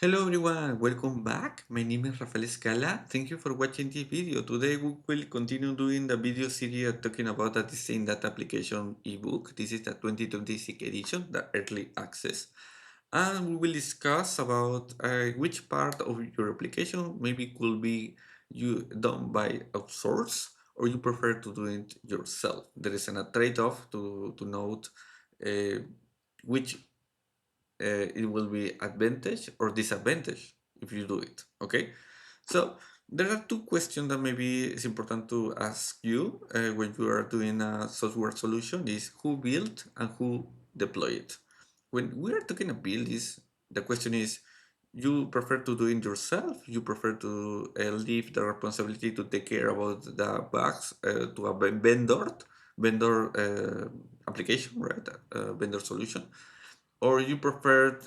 Hello everyone, welcome back. My name is Rafael Scala. Thank you for watching this video. Today we will continue doing the video series talking about the Design Data Application ebook. This is the 2026 edition, the early access. And we will discuss about which part of your application maybe could be you done by outsource or you prefer to do it yourself. There is a trade-off to note uh, which it will be advantage or disadvantage if you do it. Okay, so there are two questions that maybe it's important to ask you when you are doing a software solution: is who built and who deploy it. When we are talking about build, is the question is you prefer to do it yourself, you prefer to leave the responsibility to take care about the bugs to a vendor application, right? Vendor solution, or you prefer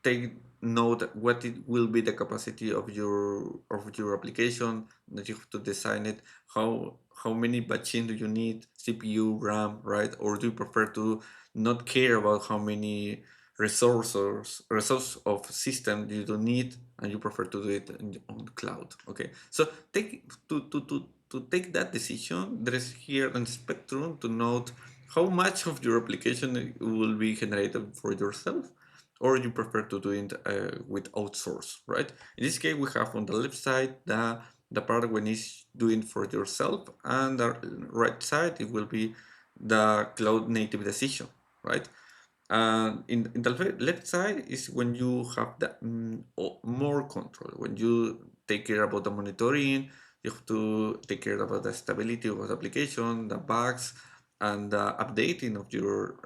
take note what it will be the capacity of your application that you have to design it, how many machine do you need, CPU, RAM, right? Or do you prefer to not care about how many resource of system you don't need, and you prefer to do it on the cloud. Okay, so to take that decision, there is here a spectrum to note how much of your application will be generated for yourself, or you prefer to do it with outsource, right? In this case, we have on the left side the part when it's doing for yourself, and the right side it will be the cloud native decision, right? And in the left side is when you have the more control, when you take care about the monitoring, you have to take care about the stability of the application, the bugs, and the updating of your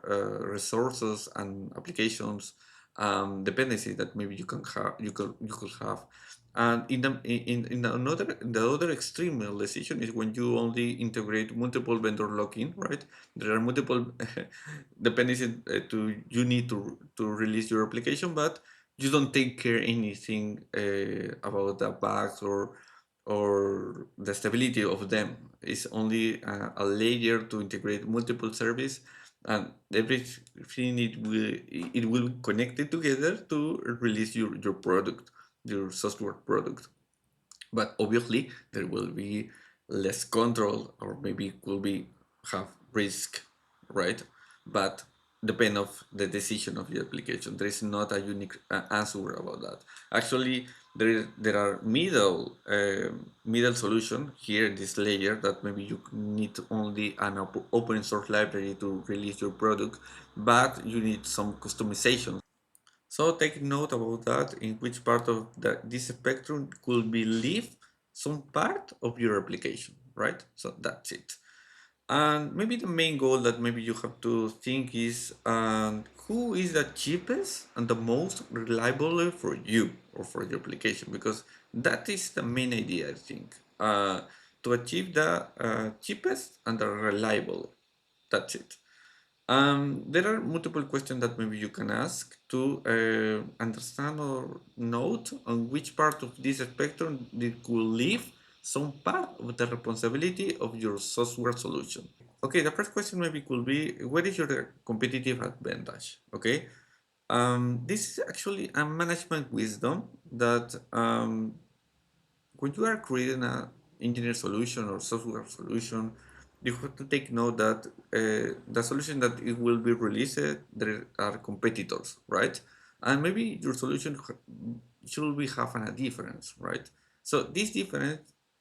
resources and applications, dependency that maybe you can have, you could have. And in the other extreme decision is when you only integrate multiple vendor lock-in, right? There are multiple dependencies to you need to release your application, but you don't take care anything about the bugs or the stability of them. It's only a layer to integrate multiple service, and everything it will connect it together to release your product, your software product. But obviously there will be less control, or maybe will be have risk, right? But depend of the decision of the application. There is not a unique answer about that. Actually, there are middle solution here in this layer that maybe you need only an open source library to release your product, but you need some customization. So take note about that, in which part of this spectrum could be leave some part of your application, right? So that's it. And maybe the main goal that maybe you have to think is who is the cheapest and the most reliable for you or for your application, because that is the main idea, I think, to achieve the cheapest and the reliable. That's it. There are multiple questions that maybe you can ask to understand or note on which part of this spectrum it could leave some part of the responsibility of your software solution. Okay, the first question maybe could be, what is your competitive advantage? Okay, this is actually a management wisdom that when you are creating an engineer solution or software solution, you have to take note that the solution that it will be released, there are competitors, right? And maybe your solution should be having a difference, right? So this difference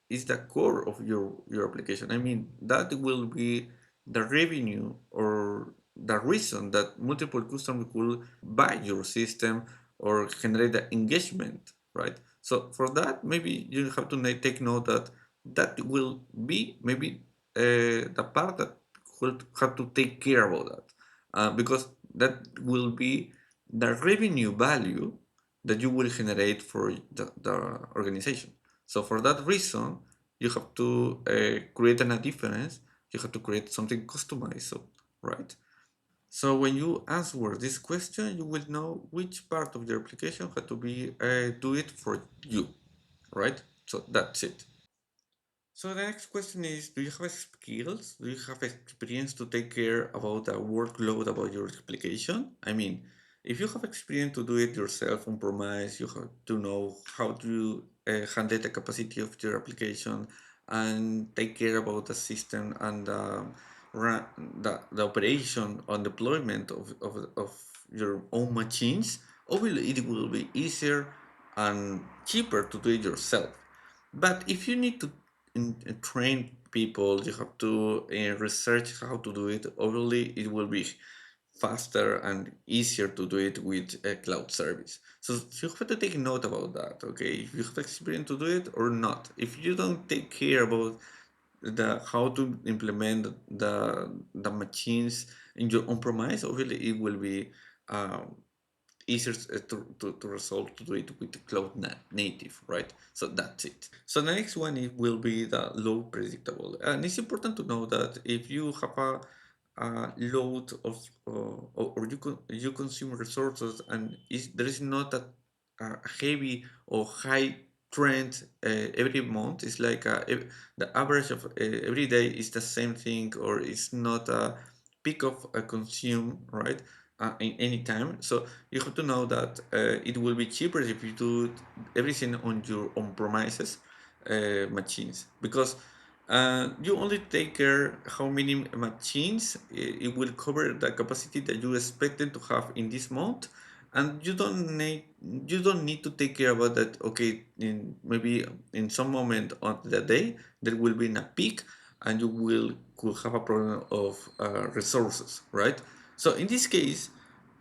is the core of your application. I mean, that will be the revenue or the reason that multiple customers will buy your system or generate the engagement, right? So for that, maybe you have to take note that that will be maybe the part that will have to take care about that, because that will be the revenue value that you will generate for the organization. So for that reason, you have to create a difference. You have to create something customized, so, right? So when you answer this question, you will know which part of your application had to be do it for you, right? So that's it. So the next question is, do you have skills? Do you have experience to take care about the workload about your application? I mean, if you have experience to do it yourself on premise, you have to know how to handle the capacity of your application and take care about the system and run the operation and deployment of your own machines. Obviously, it will be easier and cheaper to do it yourself. But if you need to train people, you have to research how to do it. Obviously, it will be faster and easier to do it with a cloud service. So you have to take note about that, okay? If you have experience to do it or not. If you don't take care about the how to implement the machines in your on premise, obviously it will be um, easier to resolve to do it with the cloud native, right? So that's it. So the next one it will be the low predictable, and it's important to know that if you have a load of or you consume resources and there is not a heavy or high trend every month. It's like the average of every day is the same thing, or it's not a peak of a consume, right? In any time. So you have to know that it will be cheaper if you do everything on your on premises machines, because you only take care how many machines it will cover the capacity that you expected to have in this month, and you don't need to take care about that. Okay, in maybe in some moment of the day there will be a peak and you will could have a problem of resources, right? So in this case,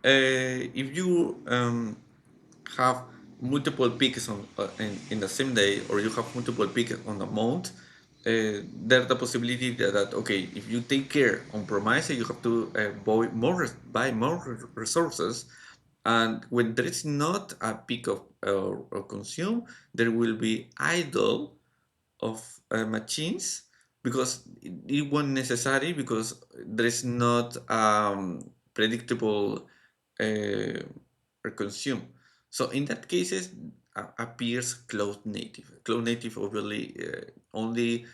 if you have multiple peaks in the same day, or you have multiple peaks on a month, there's the possibility that okay, if you take care on premise, you have to buy more resources, and when there is not a peak of or consume, there will be idle of machines, because it won't necessary, because there is not predictable uh, consume. So in that cases appears cloud native. Cloud native obviously only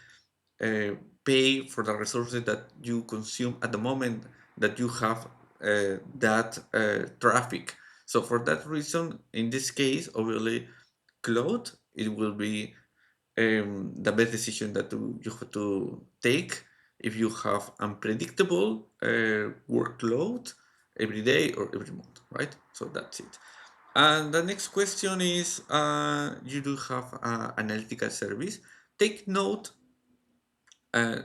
uh, pay for the resources that you consume at the moment that you have that traffic. So for that reason, in this case, obviously, cloud it will be the best decision that you have to take if you have unpredictable workload every day or every month, right? So that's it. And the next question is, you do have analytical service. Take note, I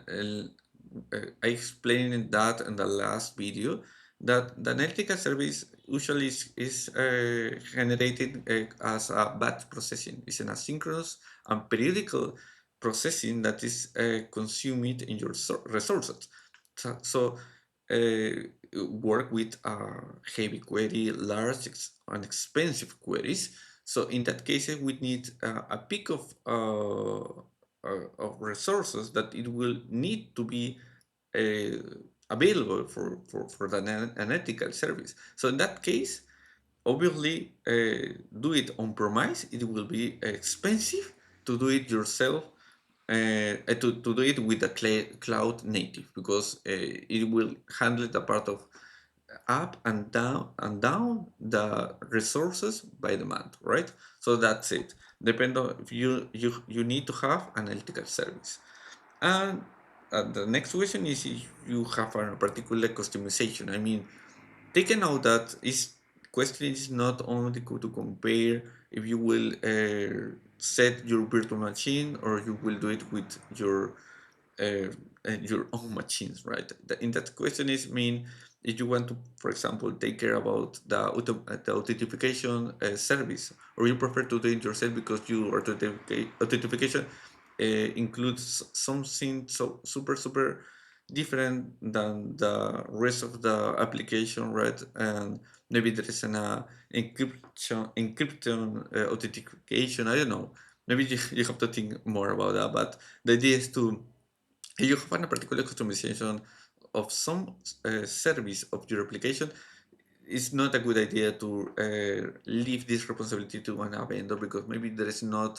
explained that in the last video, that the analytical service usually is generated as a batch processing. It's an asynchronous and periodical processing that is consumed in your resources. So work with heavy query, large and expensive queries. So in that case, we need a peak of resources that it will need to be uh, available for the analytical service. So in that case, obviously, do it on premise. It will be expensive to do it yourself, to do it with the cloud native, because it will handle the part of up and down the resources by demand, right? So that's it. Depend on if you need to have analytical service. And the next question is if you have a particular customization. I mean, taking out that is question is not only to compare if you will set your virtual machine or you will do it with uh, your own machines, right? In that question is mean if you want to, for example, take care about the authentication service, or you prefer to do it yourself because your authentication includes something so super different than the rest of the application, right? And maybe there is an encryption authentication. I don't know. Maybe you have to think more about that. But the idea is to, if you have a particular customization of some service of your application, it's not a good idea to leave this responsibility to one vendor, because maybe there is not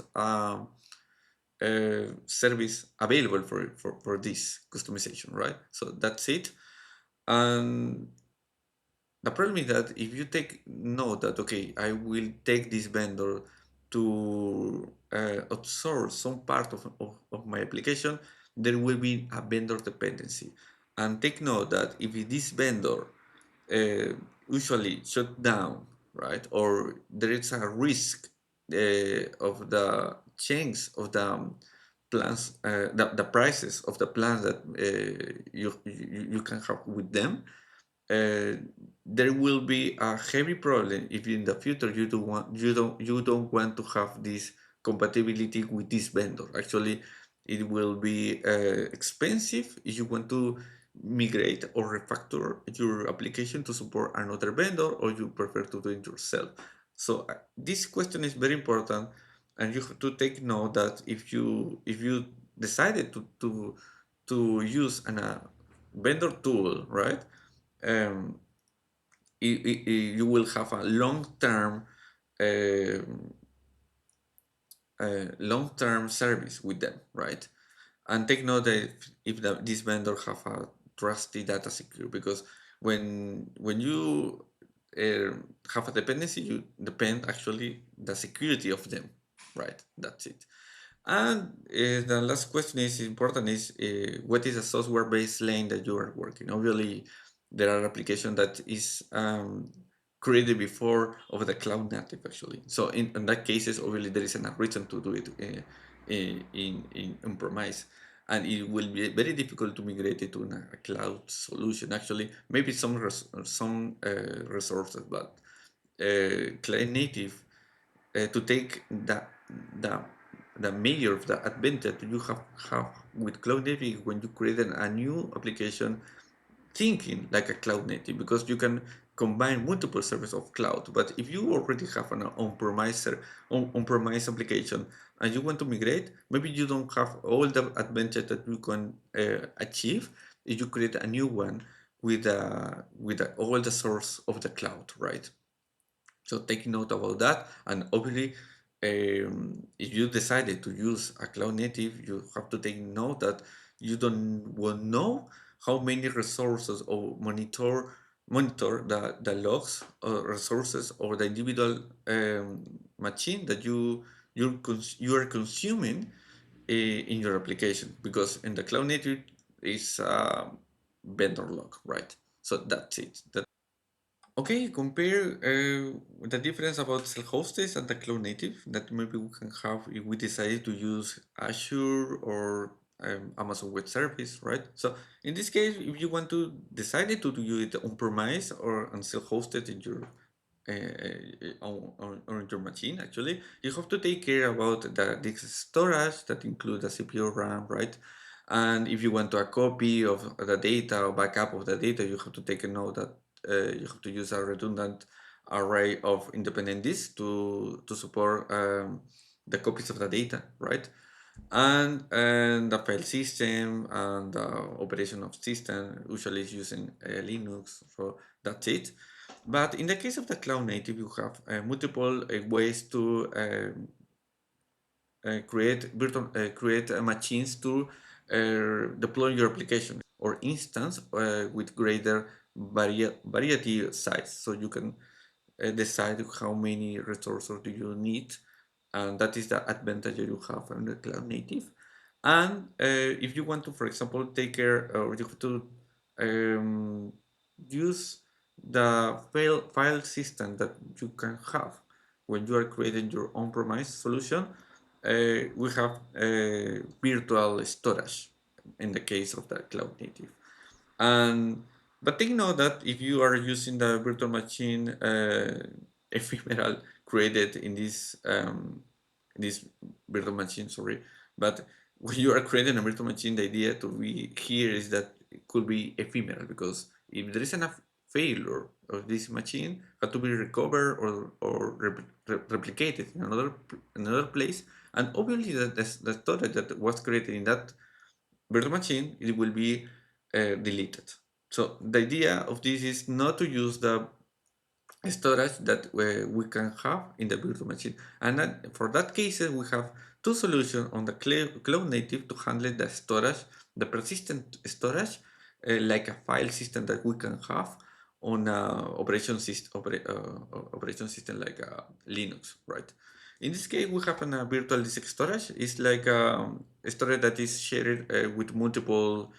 service available for this customization, right? So that's it. And The problem is that if you take note that, okay, I will take this vendor to outsource some part of my application, there will be a vendor dependency. And take note that if this vendor uh, usually shut down, right, or there is a risk of the change of the plans, the prices of the plans that you can have with them, uh, there will be a heavy problem if in the future you don't want to have this compatibility with this vendor. Actually, it will be expensive if you want to migrate or refactor your application to support another vendor, or you prefer to do it yourself. So this question is very important, and you have to take note that if you decided to use an vendor tool, right? um, you will have a long-term service with them, right? And take note that if this vendor have a trusty data secure, because when you have a dependency, you depend actually the security of them, right? That's it. And the last question is important is what is a software-based lane that you are working? Obviously, there are applications that is created before of the cloud native actually. So in that cases, obviously there is a reason to do it in on-premise, and it will be very difficult to migrate it to a cloud solution. Actually, maybe some resources, but cloud native to take the the major of the advantage you have with cloud native when you create a new application thinking like a cloud native, because you can combine multiple services of cloud. But if you already have an on-premise application and you want to migrate, maybe you don't have all the advantage that you can achieve if you create a new one with all the source of the cloud, right? So take note about that. And obviously, if you decided to use a cloud native, you have to take note that you don't will know how many resources or monitor the logs or resources or the individual machine that you are consuming in your application, because in the cloud native is vendor log, right? So that's it. Okay, compare the difference about self-hosted and the cloud native that maybe we can have if we decide to use Azure or Amazon Web Service, right? So in this case, if you want to decide to do it on-premise or on self-hosted in your on your machine, actually, you have to take care about the disk storage that include the CPU RAM, right? And if you want to a copy of the data or backup of the data, you have to take a note that you have to use a redundant array of independent disks to support the copies of the data, right? And the file system and the operation of system usually is using Linux, so that's it. But in the case of the cloud native, you have multiple ways to create machines to deploy your application or instance with greater variety of size. So you can decide how many resources do you need, and that is the advantage that you have on the cloud native. And if you want to, for example, take care or you have to um, use the file system that you can have when you are creating your own premise solution, we have virtual storage in the case of the cloud native. And but take note that if you are using the virtual machine ephemeral created in this virtual machine, sorry, but when you are creating a virtual machine, the idea to be here is that it could be ephemeral, because if there is enough failure of this machine, had to be recovered or replicated in another place, and obviously the storage that was created in that virtual machine, it will be deleted. So the idea of this is not to use the storage that we can have in the virtual machine. And for that case, we have two solutions on the cloud native to handle the storage, the persistent storage, like a file system that we can have, on a operation system like Linux, right? In this case, we have a virtual disk storage. It's like a storage that is shared with multiple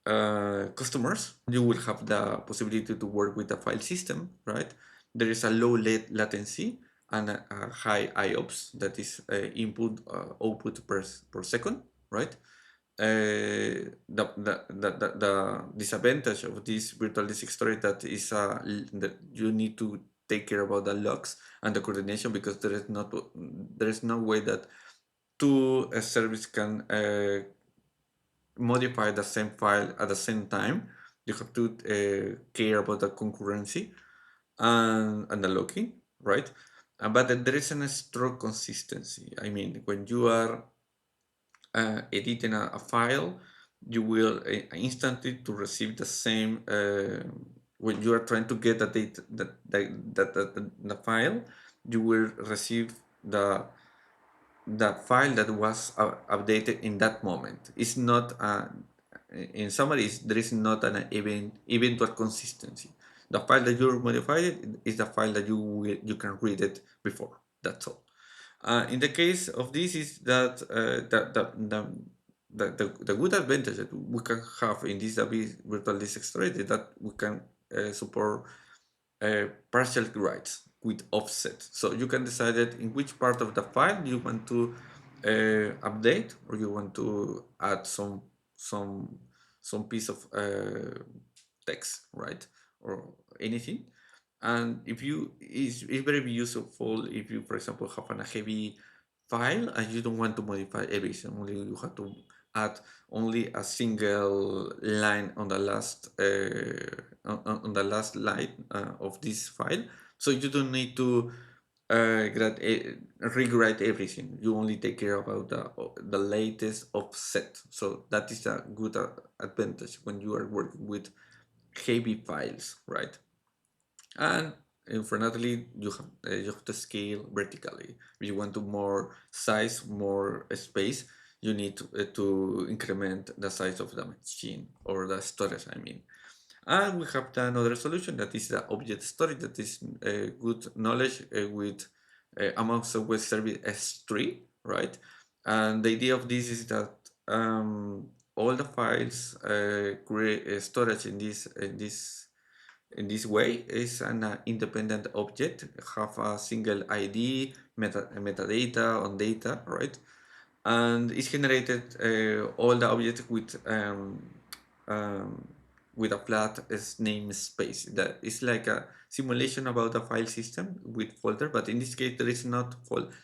customers. You will have the possibility to work with the file system, right? There is a low latency and a high IOPS, that is input output per second, right? The disadvantage of this virtual disk storage that is that you need to take care about the logs and the coordination, because there is no way that two service can modify the same file at the same time. You have to care about the concurrency and the logging, right? But there is a strong consistency. I mean, when you are editing a file, you will instantly to receive the same when you are trying to get the data the file, you will receive the file that was updated in that moment. It's not in summary, there is not an eventual consistency. The file that you modified is the file that you can read it before. That's all. In the case of this is that the good advantage that we can have in this virtual disk storage is that we can support partial writes with offset. So you can decide that in which part of the file you want to update, or you want to add some some piece of text, right, or anything. And if you it's very useful if you, for example, have a heavy file and you don't want to modify everything. Only you have to add only a single line on the last on the last line of this file. So you don't need to rewrite everything. You only take care about the latest offset. So that is a good advantage when you are working with heavy files, right? And unfortunately, you have to scale vertically. If you want to more size, more space, you need to increment the size of the machine, or the storage, I mean. And we have another solution that is the object storage, that is good knowledge with amongst web service S3, right? And the idea of this is that all the files create storage in this way is an independent object, have a single ID, metadata on data, right? And it's generated all the objects um, with a flat namespace. That is like a simulation about a file system with folder, but in this case there is not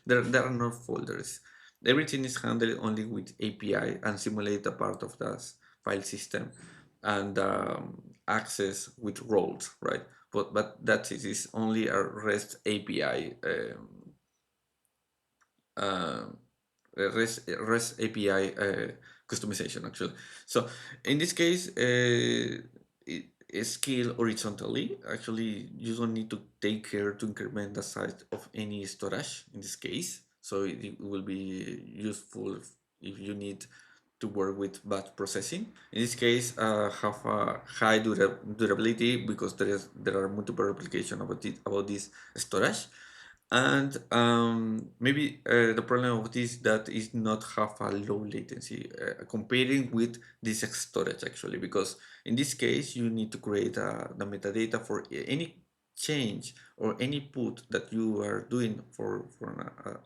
there are no folders. Everything is handled only with API and simulate a part of the file system and access with roles, right? But that is only a REST API uh, REST API customization, actually. So in this case, it scale horizontally. Actually, you don't need to take care to increment the size of any storage in this case. So it will be useful if you need to work with batch processing. In this case, have a high durability, because there are multiple applications about this storage. And maybe the problem of this that is not have a low latency comparing with this storage, actually, because in this case you need to create the metadata for any change or any put that you are doing for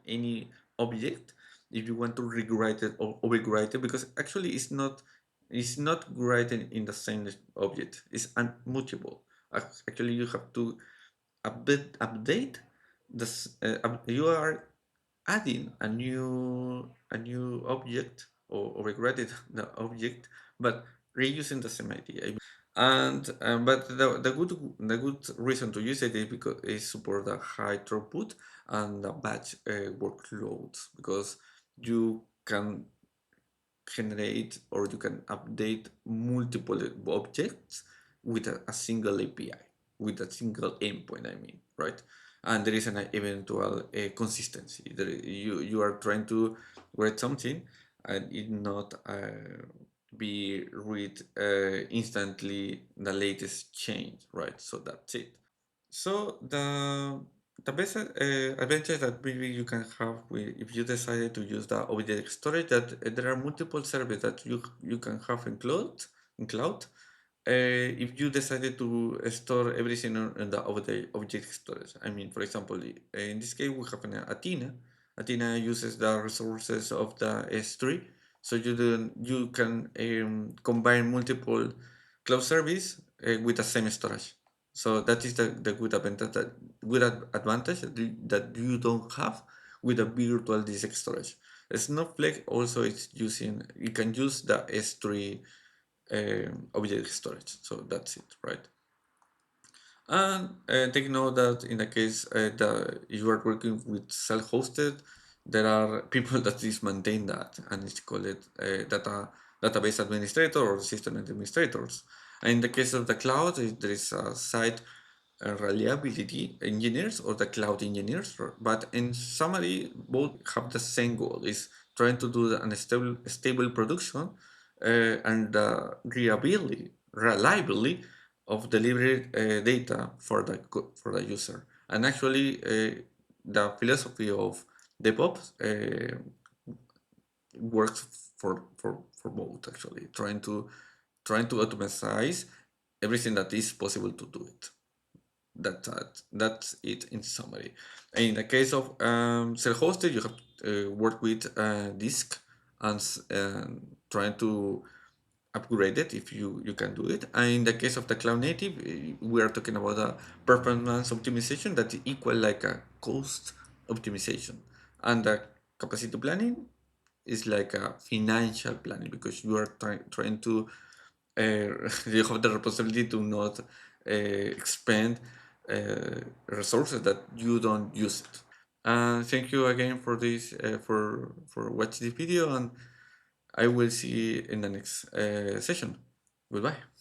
any object. If you want to rewrite it or overwrite it, because actually it's not written in the same object, it's unmutable. Actually, you have to update this. You are adding a new object, or regretted the object, but reusing the same idea. And but the good reason to use it is because it support the high throughput and the batch workloads, because you can generate, or you can update multiple objects with a single API, with a single endpoint, I mean, right? And there is an eventual consistency. You are trying to write something, and it not be read instantly the latest change, right? So that's it. So the best advantage that maybe you can have if you decided to use the object storage, that there are multiple services that you can have in cloud. If you decided to store everything on the object storage. I mean, for example, in this case we have an Athena. Athena uses the resources of the S3, so you can combine multiple cloud service with the same storage. So that is the good advantage that you don't have with a virtual disk storage. Snowflake also is using, you can use the S3 object storage. So that's it, right? And take note that in the case that you are working with self-hosted, there are people that is maintain that, and it's called database administrator or system administrators. And in the case of the cloud, there is a site reliability engineers or the cloud engineers, but in summary, both have the same goal: is trying to do a stable production and reliability of delivered data for the user. And actually, the philosophy of DevOps works for both. Actually, trying to automatize everything that is possible to do it. That's it in summary. In the case of self-hosted, you have to work with disk and trying to upgrade it if you can do it. And in the case of the cloud native, we are talking about a performance optimization that is equal like a cost optimization, and the capacity planning is like a financial planning because you are trying to you have the responsibility to not expend resources that you don't use it. Thank you again for this for watching this video, and I will see you in the next session. Goodbye.